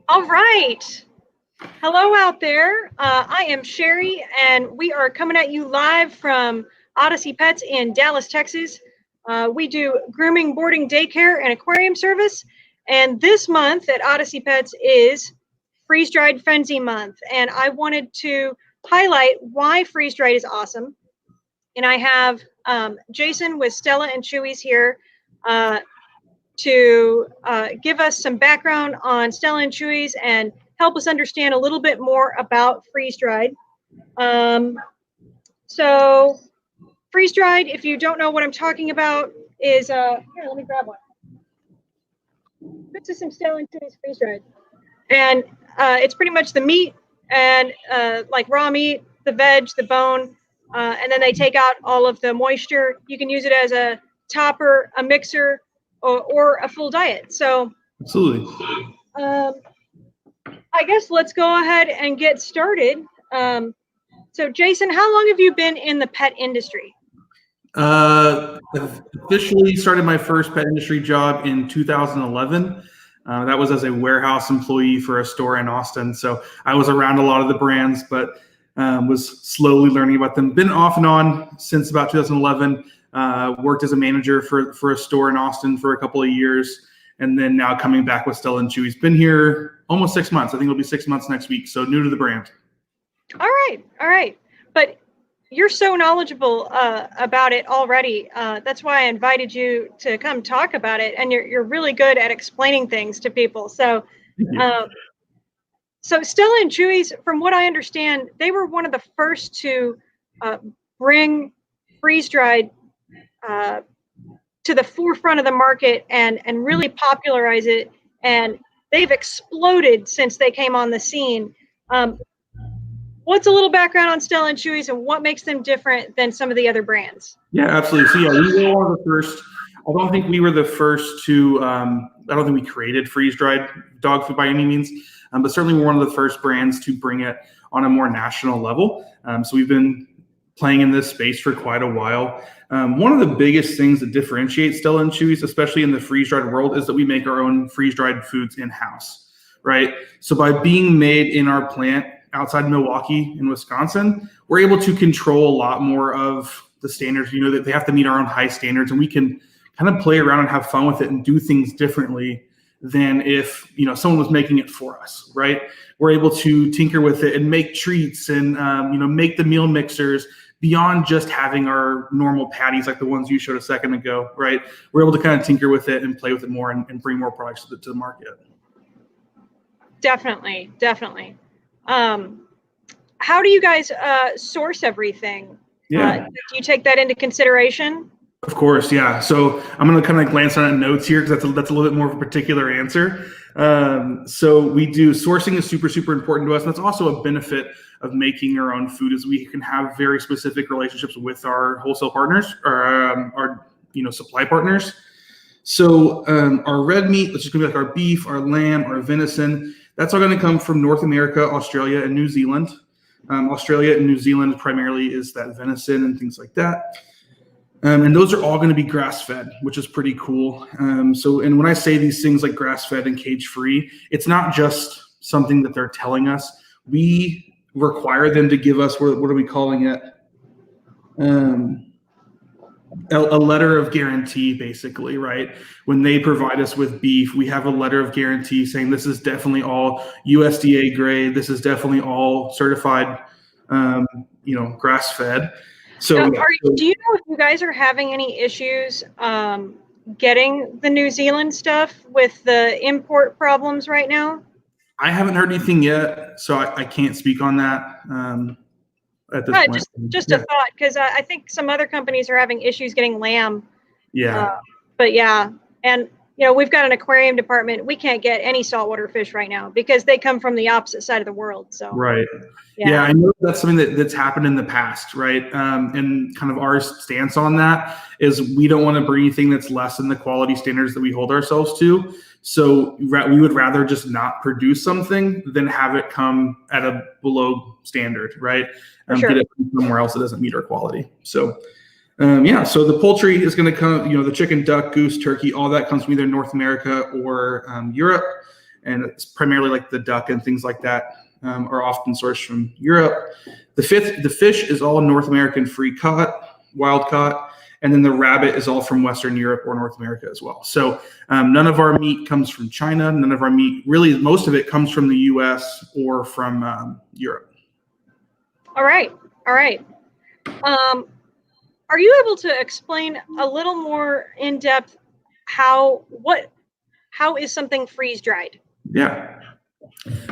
All right. Hello out there. I am Sherry, and we are coming at you live from Odyssey Pets in Dallas, Texas. We do grooming, boarding, daycare, and aquarium service. And this month at Odyssey Pets is Freeze-Dried Frenzy Month. And I wanted to highlight why freeze-dried is awesome. And I have Jason with Stella and Chewys here to give us some background on Stella and Chewys and help us understand a little bit more about freeze-dried. So freeze-dried, if you don't know what I'm talking about, is, here, let me grab one. This is some Stella and Chewys freeze-dried. And it's pretty much the meat and like raw meat, the veg, the bone, and then they take out all of the moisture. You can use it as a topper, a mixer, or a full diet. So absolutely. I guess let's go ahead and get started. So Jason, how long have you been in the pet industry? Officially started my first pet industry job in 2011. That was as a warehouse employee for a store in Austin. So I was around a lot of the brands, but was slowly learning about them. Been off and on since about 2011. Worked as a manager for a store in Austin for a couple of years. And then now coming back with Stella and Chewy's. Been here almost 6 months. I think it'll be 6 months next week. So new to the brand. All right. But you're so knowledgeable about it already. That's why I invited you to come talk about it. And you're really good at explaining things to people. So, so Stella and Chewy's, from what I understand, they were one of the first to bring freeze-dried to the forefront of the market and really popularize it. And they've exploded since they came on the scene. What's a little background on Stella and Chewys and what makes them different than some of the other brands? Yeah, absolutely. So yeah, we were one of the first. I don't think we were the first to, I don't think we created freeze-dried dog food by any means, but certainly we're one of the first brands to bring it on a more national level. So we've been playing in this space for quite a while. One of the biggest things that differentiates Stella and Chewys, especially in the freeze-dried world, is that we make our own freeze-dried foods in-house, right? So by being made in our plant outside Milwaukee in Wisconsin, we're able to control a lot more of the standards, that they have to meet our own high standards, and we can kind of play around and have fun with it and do things differently than if, someone was making it for us, right? We're able to tinker with it and make treats and, make the meal mixers beyond just having our normal patties like the ones you showed a second ago, right? We're able to kind of tinker with it and play with it more and bring more products to the market. Definitely. How do you guys source everything? Yeah. Do you take that into consideration? Of course, yeah. So I'm going to kind of glance on notes here because that's a little bit more of a particular answer. So we do sourcing is super, super important to us. And that's also a benefit of making our own food is we can have very specific relationships with our wholesale partners or our supply partners. So our red meat, which is going to be like our beef, our lamb, our venison, that's all going to come from North America, Australia, and New Zealand. Australia and New Zealand primarily is that venison and things like that. And those are all going to be grass-fed, which is pretty cool. And when I say these things like grass-fed and cage-free, it's not just something that they're telling us. We require them to give us, what are we calling it? A letter of guarantee, basically, right? When they provide us with beef, we have a letter of guarantee saying this is definitely all USDA grade. This is definitely all certified, grass-fed. So, do you know if you guys are having any issues getting the New Zealand stuff with the import problems right now? I haven't heard anything yet, so I can't speak on that at this point. Just a thought, because I think some other companies are having issues getting lamb. Yeah. But yeah, and we've got an aquarium department. We can't get any saltwater fish right now because they come from the opposite side of the world. So right. Yeah, I know that's something that's happened in the past, right? And kind of our stance on that is we don't want to bring anything that's less than the quality standards that we hold ourselves to. So we would rather just not produce something than have it come at a below standard, right? Sure. Get it from somewhere else that doesn't meet our quality. So so the poultry is going to come, the chicken, duck, goose, turkey, all that comes from either North America or Europe. and it's primarily like the duck and things like that are often sourced from Europe. The fish is all North American free caught, wild caught, and then the rabbit is all from Western Europe or North America as well. So none of our meat comes from China. None of our meat, really, most of it comes from the U.S. or from Europe. All right. Are you able to explain a little more in depth how is something freeze dried? Yeah.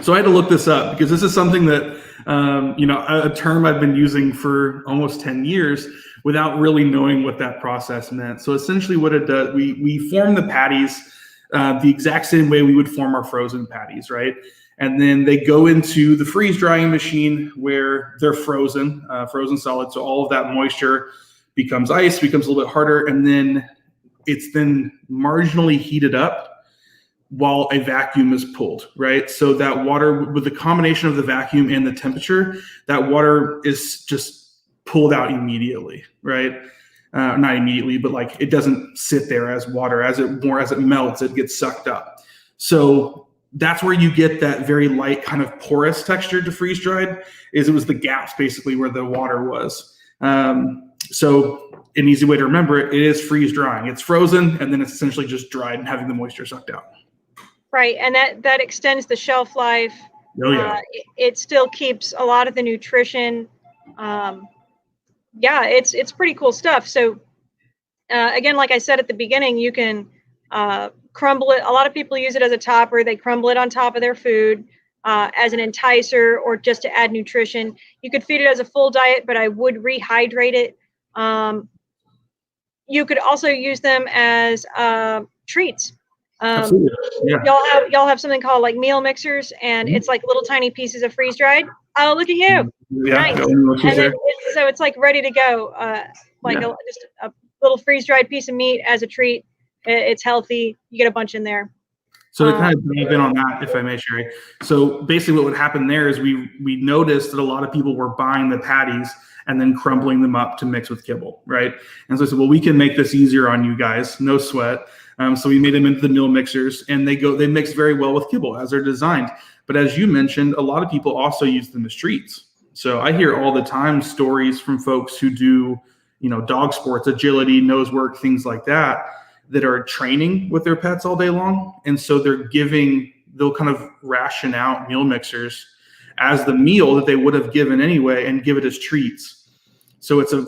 So I had to look this up because this is something that, a term I've been using for almost 10 years without really knowing what that process meant. So essentially what it does, we form the patties the exact same way we would form our frozen patties, right? And then they go into the freeze drying machine where they're frozen solid. So all of that moisture becomes ice, becomes a little bit harder, and then it's then marginally heated up while a vacuum is pulled, right? So that water, with the combination of the vacuum and the temperature, that water is just pulled out immediately, right? Not immediately, but like it doesn't sit there as water. As it melts, it gets sucked up. So that's where you get that very light kind of porous texture to freeze dried. It was the gaps basically where the water was. So an easy way to remember it is freeze drying. It's frozen and then it's essentially just dried and having the moisture sucked out. Right, and that extends the shelf life. Oh yeah. It still keeps a lot of the nutrition. Yeah, it's pretty cool stuff. So again, like I said at the beginning, you can crumble it. A lot of people use it as a topper. They crumble it on top of their food as an enticer or just to add nutrition. You could feed it as a full diet, but I would rehydrate it. You could also use them as treats. Absolutely. Yeah. Y'all have something called like meal mixers, and it's like little tiny pieces of freeze dried. Oh, look at you! Yeah. Nice. And then so it's like ready to go, just a little freeze dried piece of meat as a treat. It's healthy. You get a bunch in there. So to kind of dive in on that, if I may, Sherry. So basically what would happen there is we noticed that a lot of people were buying the patties and then crumbling them up to mix with kibble, right? And so I said, well, we can make this easier on you guys, no sweat. So we made them into the meal mixers, and they mix very well with kibble as they're designed. But as you mentioned, a lot of people also use them as treats. So I hear all the time stories from folks who do, dog sports, agility, nose work, things like that are training with their pets all day long. And so they'll kind of ration out meal mixers as the meal that they would have given anyway and give it as treats. So it's a,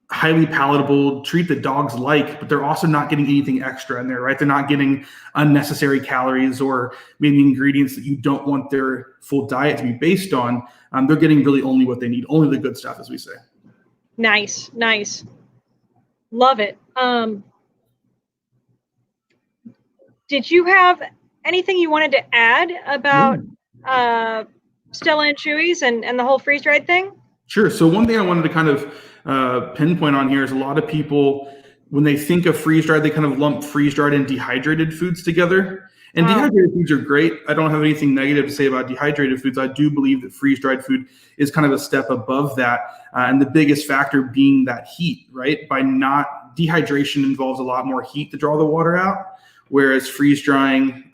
highly palatable treat that dogs like, but they're also not getting anything extra in there, right? They're not getting unnecessary calories or maybe ingredients that you don't want their full diet to be based on. They're getting really only what they need, only the good stuff, as we say. Nice. Love it. Did you have anything you wanted to add about Stella and Chewys and the whole freeze-dried thing? Sure. So one thing I wanted to kind of pinpoint on here is a lot of people, when they think of freeze-dried, they kind of lump freeze-dried and dehydrated foods together. And dehydrated foods are great. I don't have anything negative to say about dehydrated foods. I do believe that freeze-dried food is kind of a step above that. And the biggest factor being that heat, right? Dehydration involves a lot more heat to draw the water out. Whereas freeze drying,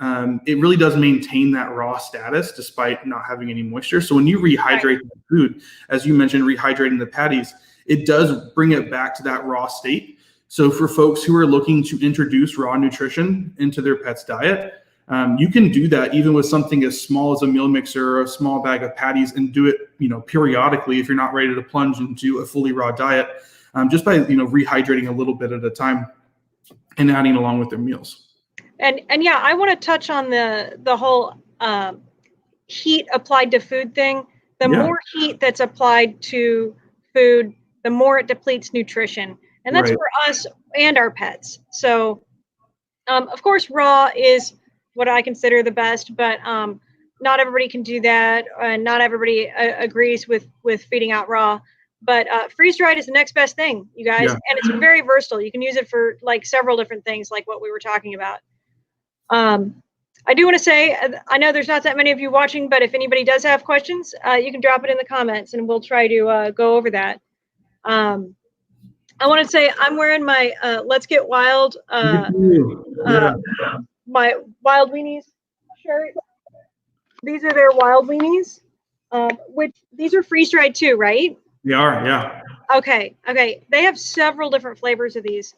it really does maintain that raw status despite not having any moisture. So when you rehydrate the food, as you mentioned, rehydrating the patties, it does bring it back to that raw state. So for folks who are looking to introduce raw nutrition into their pet's diet, you can do that even with something as small as a meal mixer or a small bag of patties, and do it, periodically if you're not ready to plunge into a fully raw diet, just by, rehydrating a little bit at a time and adding along with their meals. And yeah, I want to touch on the whole heat applied to food thing. The more heat that's applied to food, the more it depletes nutrition. And that's for us and our pets. So, of course, raw is what I consider the best, but not everybody can do that. And not everybody agrees with feeding out raw. But freeze-dried is the next best thing, you guys. And it's very versatile. You can use it for like several different things, like what we were talking about. I do want to say, I know there's not that many of you watching, but if anybody does have questions, you can drop it in the comments and we'll try to go over that. I want to say I'm wearing my Let's Get Wild, my wild weenies. shirt. These are their wild weenies, which these are freeze dried too, right? They are, yeah. Okay. They have several different flavors of these.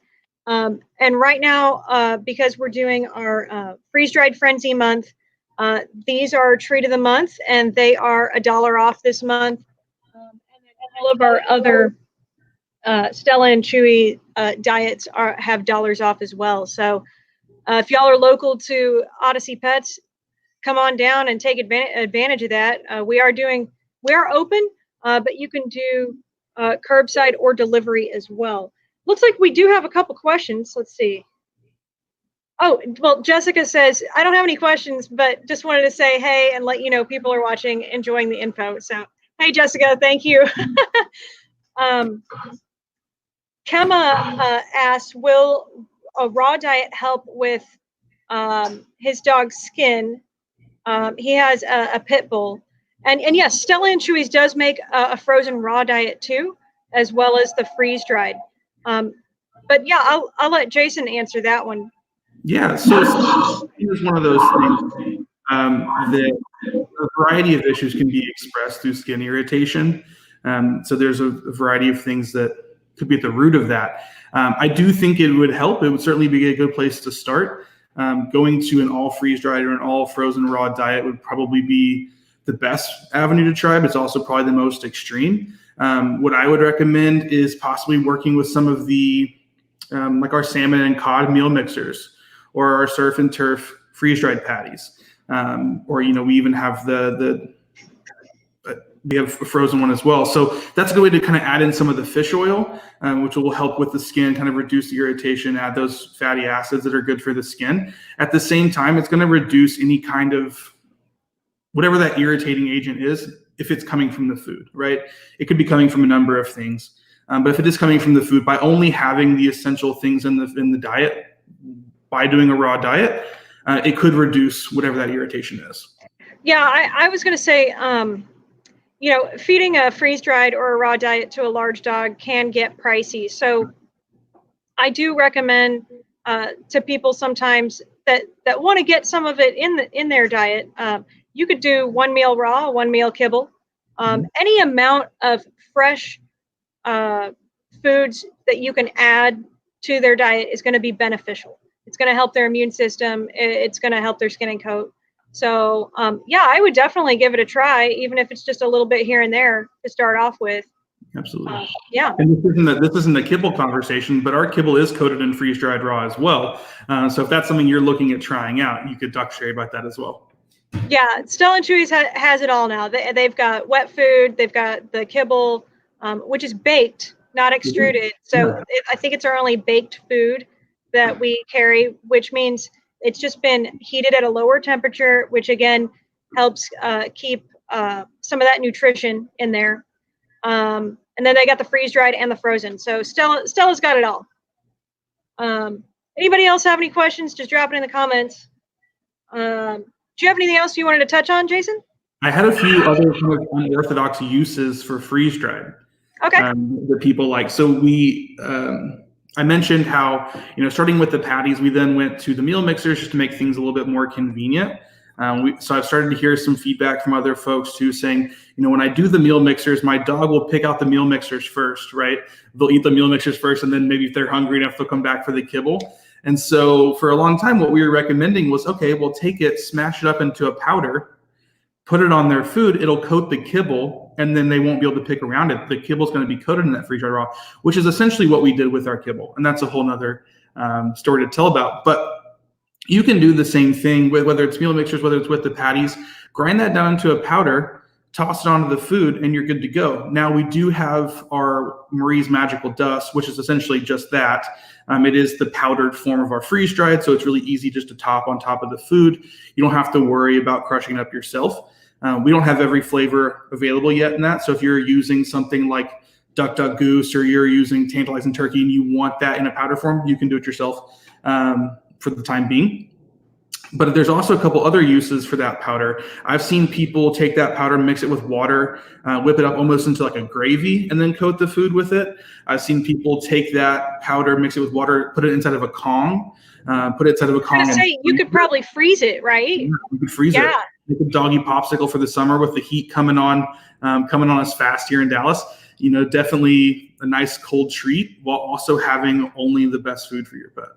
And right now, because we're doing our freeze dried frenzy month, these are treat of the month, and they are $1 off this month. And then all of our other Stella and Chewy diets have dollars off as well. So if y'all are local to Odyssey Pets, come on down and take advantage of that. We are open, but you can do curbside or delivery as well. Looks like we do have a couple questions. Let's see. Oh, well, Jessica says, I don't have any questions, but just wanted to say hey and let you know people are watching, enjoying the info. So, hey, Jessica, thank you. Kemma asks, will a raw diet help with his dog's skin? He has a pit bull. And yes, Stella and Chewys does make a frozen raw diet too, as well as the freeze dried. But yeah, I'll let Jason answer that one. Yeah, so here's one of those things that a variety of issues can be expressed through skin irritation. So there's a variety of things that could be at the root of that. I do think it would help. It would certainly be a good place to start. Going to an all freeze dried or an all frozen raw diet would probably be the best avenue to try, but it's also probably the most extreme. What I would recommend is possibly working with some of the like our salmon and cod meal mixers, or our surf and turf freeze dried patties, or we even have we have a frozen one as well. So that's a good way to kind of add in some of the fish oil, which will help with the skin, kind of reduce the irritation, add those fatty acids that are good for the skin. At the same time, it's going to reduce any kind of whatever that irritating agent is, if it's coming from the food, right? It could be coming from a number of things. But if it is coming from the food, by only having the essential things in the diet, by doing a raw diet, it could reduce whatever that irritation is. Yeah, I was going to say, feeding a freeze-dried or a raw diet to a large dog can get pricey. So I do recommend to people sometimes that want to get some of it in their diet. You could do 1 meal raw, 1 meal kibble. Any amount of fresh foods that you can add to their diet is going to be beneficial. It's going to help their immune system. It's going to help their skin and coat. So, yeah, I would definitely give it a try, even if it's just a little bit here and there to start off with. Absolutely. Yeah. And this isn't a kibble conversation, but our kibble is coated in freeze-dried raw as well. So if that's something you're looking at trying out, you could talk to Sherry about that as well. Yeah, Stella and Chewys has it all now. They've got wet food. They've got the kibble, which is baked, not extruded. So I think it's our only baked food that we carry, which means it's just been heated at a lower temperature, which again helps keep some of that nutrition in there. And then they got the freeze dried and the frozen. So Stella's got it all. Anybody else have any questions? Just drop it in the comments. Do you have anything else you wanted to touch on, Jason? I had a few other kind of unorthodox uses for freeze dried. Okay. That people like. So I mentioned how, starting with the patties, we then went to the meal mixers just to make things a little bit more convenient. So I've started to hear some feedback from other folks too, saying, when I do the meal mixers, my dog will pick out the meal mixers first, right? They'll eat the meal mixers first, and then maybe if they're hungry enough, they'll come back for the kibble. And so for a long time, what we were recommending was, okay, we'll take it, smash it up into a powder, put it on their food, it'll coat the kibble, and then they won't be able to pick around it. The kibble's going to be coated in that freeze-dried raw, which is essentially what we did with our kibble. And that's a whole nother story to tell about. But you can do the same thing with whether it's meal mixers, whether it's with the patties, grind that down into a powder, toss it onto the food, and you're good to go. Now we do have our Marie's Magical Dust, which is essentially just that. It is the powdered form of our freeze-dried, so it's really easy just to top on top of the food. You don't have to worry about crushing it up yourself. We don't have every flavor available yet in that. So if you're using something like Duck Duck Goose, or you're using Tantalizing Turkey and you want that in a powder form, you can do it yourself for the time being. But there's also a couple other uses for that powder. I've seen people take that powder, mix it with water, whip it up almost into like a gravy, and then coat the food with it. I've seen people take that powder, mix it with water, put it inside of a Kong, put it inside of a Kong. I was gonna say, you could probably freeze it, right? Yeah, you could freeze it. Make a doggy popsicle for the summer with the heat coming on us fast here in Dallas. Definitely a nice cold treat while also having only the best food for your pet.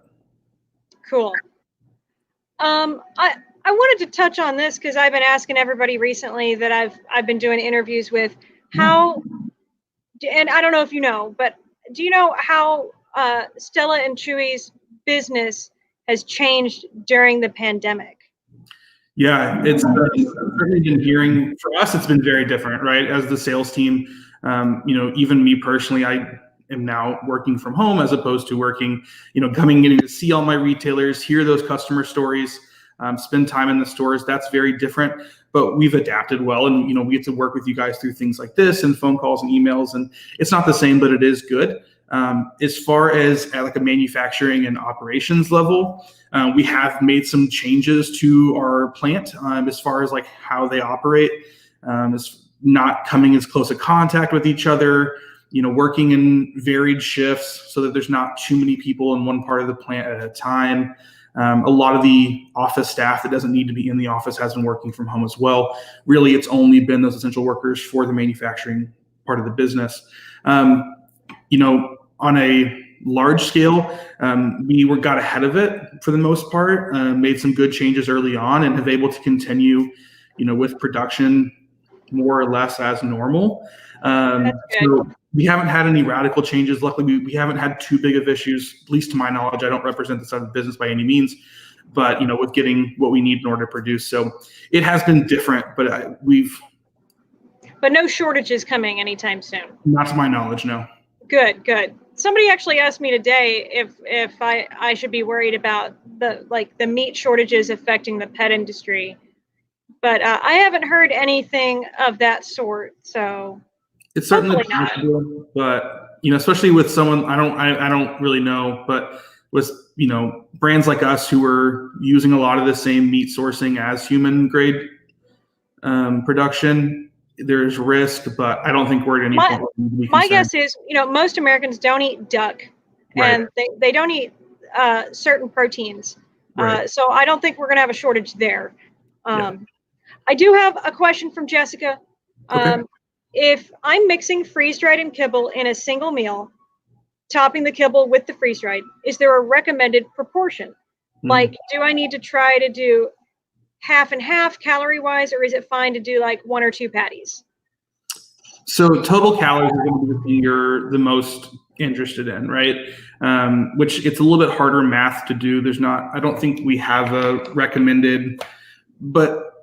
Cool. I wanted to touch on this because I've been asking everybody recently that I've been doing interviews with how, and I don't know if you know, but do you know how Stella and Chewy's business has changed during the pandemic? Yeah, it's certainly been hearing, for us, it's been very different, right? As the sales team, even me personally, I am now working from home as opposed to working, getting to see all my retailers, hear those customer stories, spend time in the stores. That's very different, but we've adapted well. And, we get to work with you guys through things like this and phone calls and emails. And it's not the same, but it is good. As far as at like a manufacturing and operations level, we have made some changes to our plant as far as like how they operate, is not coming as close a contact with each other, working in varied shifts so that there's not too many people in one part of the plant at a time. A lot of the office staff that doesn't need to be in the office has been working from home as well. Really, it's only been those essential workers for the manufacturing part of the business. On a large scale, we got ahead of it for the most part, made some good changes early on and have able to continue, with production more or less as normal. So we haven't had any radical changes. Luckily, we haven't had too big of issues, at least to my knowledge. I don't represent this side of the business by any means, but, with getting what we need in order to produce. So it has been different, but But no shortages coming anytime soon. Not to my knowledge, no. Good. Somebody actually asked me today if I should be worried about the meat shortages affecting the pet industry, but I haven't heard anything of that sort. So it's certainly possible, but especially with someone I don't really know, but with brands like us who are using a lot of the same meat sourcing as human grade production. There's risk, but I don't think we're at any point. My guess is, most Americans don't eat duck, and they don't eat certain proteins. So I don't think we're going to have a shortage there. I do have a question from Jessica. Okay. If I'm mixing freeze-dried and kibble in a single meal, topping the kibble with the freeze-dried, is there a recommended proportion? Like, do I need to try to do half and half calorie-wise, or is it fine to do like 1 or 2 patties? So total calories are going to be the thing you're the most interested in, right? Which it's a little bit harder math to do. I don't think we have a recommended, but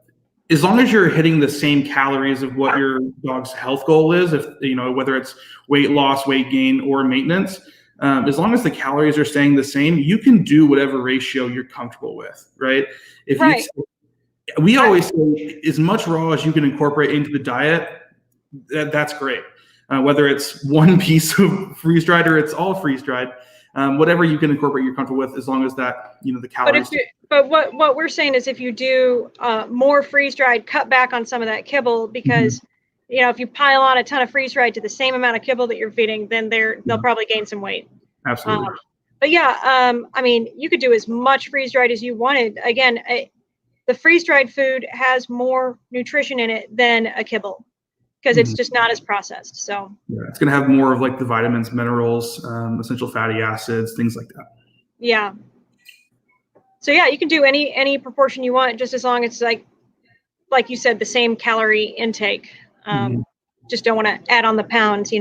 as long as you're hitting the same calories of what your dog's health goal is, if whether it's weight loss, weight gain, or maintenance, as long as the calories are staying the same, you can do whatever ratio you're comfortable with, right? We always say as much raw as you can incorporate into the diet, that's great. Whether it's one piece of freeze-dried or it's all freeze-dried, whatever you can incorporate you're comfortable with, as long as that, the calories. But what we're saying is if you do more freeze-dried, cut back on some of that kibble, because if you pile on a ton of freeze-dried to the same amount of kibble that you're feeding, then they'll probably gain some weight. Absolutely. But yeah, you could do as much freeze-dried as you wanted. Again, the freeze-dried food has more nutrition in it than a kibble because it's just not as processed. So it's going to have more of like the vitamins, minerals, essential fatty acids, things like that. Yeah. So yeah, you can do any proportion you want, just as long as it's like you said, the same calorie intake. Just don't want to add on the pounds,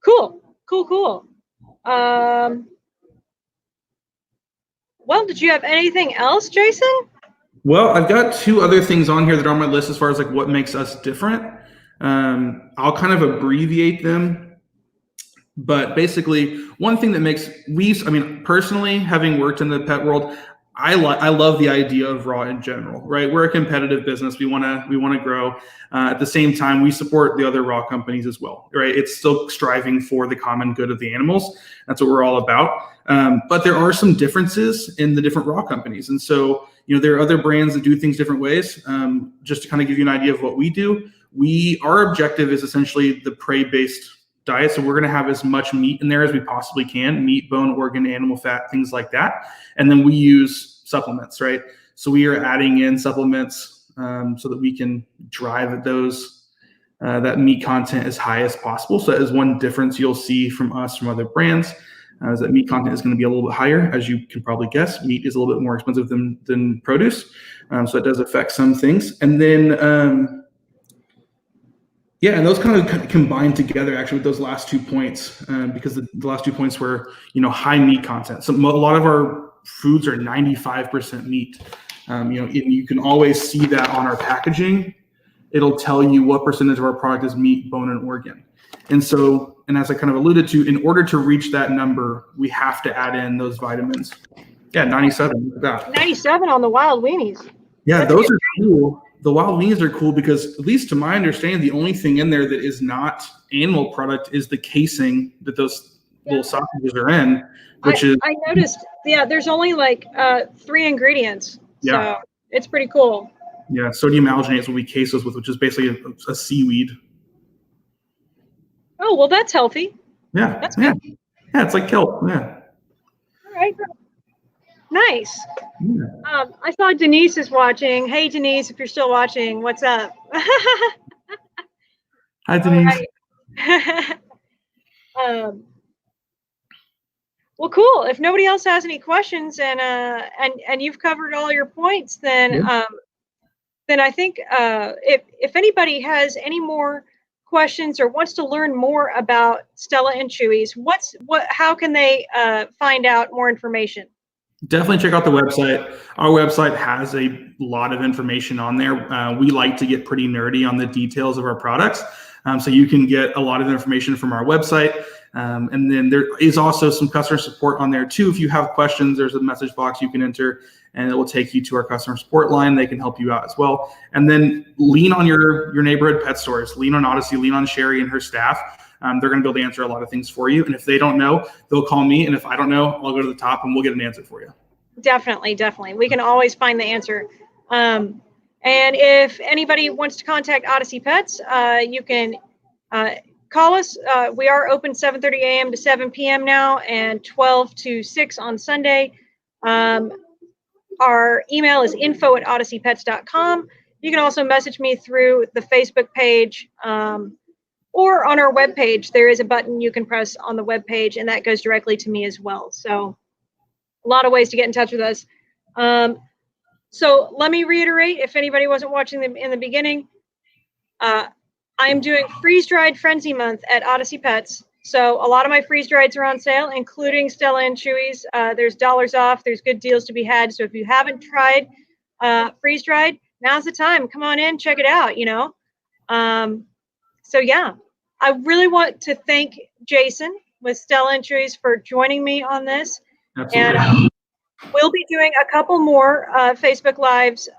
Cool. Well, did you have anything else, Jason? Well, I've got 2 other things on here that are on my list as far as like what makes us different. I'll kind of abbreviate them, but basically one thing that makes personally, having worked in the pet world, I love the idea of raw in general, right? We're a competitive business. We want to grow. At the same time, we support the other raw companies as well, right? It's still striving for the common good of the animals. That's what we're all about. But there are some differences in the different raw companies. And so, there are other brands that do things different ways. Just to kind of give you an idea of what we do, our objective is essentially the prey-based diet. So we're going to have as much meat in there as we possibly can, meat, bone, organ, animal fat, things like that. And then we use supplements, right? So we are adding in supplements so that we can drive those that meat content as high as possible. So that is one difference you'll see from us from other brands, is that meat content is going to be a little bit higher. As you can probably guess, meat is a little bit more expensive than produce. So it does affect some things. And then, yeah, and those kind of combine together actually with those last 2 points, because the last 2 points were, high meat content. So a lot of our foods are 95% meat. You can always see that on our packaging. It'll tell you what percentage of our product is meat, bone, and organ. And so, and as I kind of alluded to, in order to reach that number, we have to add in those vitamins. Yeah, 97. Look at that. 97 on the wild weenies. Yeah, those are cool. The wild weenies are cool because, at least to my understanding, the only thing in there that is not animal product is the casing that those little sausages are in, which I noticed, there's only like 3 ingredients. Yeah. So it's pretty cool. Yeah, sodium alginate is what we case those with, which is basically a seaweed. Oh, well, that's healthy. Yeah, That's yeah. good. Yeah, it's like kelp. Yeah. All right. Nice. Yeah. I saw Denise is watching. Hey, Denise, if you're still watching, what's up? Hi, Denise. Well, cool. If nobody else has any questions and you've covered all your points, then I think if anybody has any more questions or wants to learn more about Stella and Chewys, how can they find out more information? Definitely check out the website. Our website has a lot of information on there. We like to get pretty nerdy on the details of our products. So you can get a lot of information from our website. And then there is also some customer support on there too. If you have questions, there's a message box you can enter and it will take you to our customer support line. They can help you out as well. And then lean on your neighborhood pet stores. Lean on Odyssey, lean on Sherry and her staff. They're going to be able to answer a lot of things for you. And if they don't know, they'll call me. And if I don't know, I'll go to the top and we'll get an answer for you. Definitely. We can always find the answer. And if anybody wants to contact Odyssey Pets, you can call us. We are open 7:30 a.m. to 7 p.m. now and 12 to 6 on Sunday. Our email is info@odysseypets.com. You can also message me through the Facebook page or on our webpage. There is a button you can press on the webpage, and that goes directly to me as well. So a lot of ways to get in touch with us. So let me reiterate, if anybody wasn't watching them in the beginning, I am doing freeze-dried frenzy month at Odyssey Pets. So a lot of my freeze-drieds are on sale, including Stella and Chewys. There's dollars off. There's good deals to be had. So if you haven't tried freeze-dried, now's the time. Come on in, check it out, So yeah, I really want to thank Jason with Stella and Chewys for joining me on this. Absolutely. And we'll be doing a couple more Facebook Lives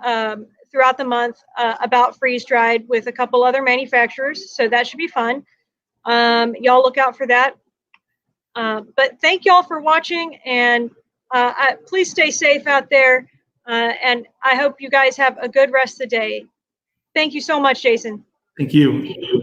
throughout the month about freeze-dried with a couple other manufacturers. So that should be fun. Y'all look out for that. But thank y'all for watching, and please stay safe out there. And I hope you guys have a good rest of the day. Thank you so much, Jason. Thank you.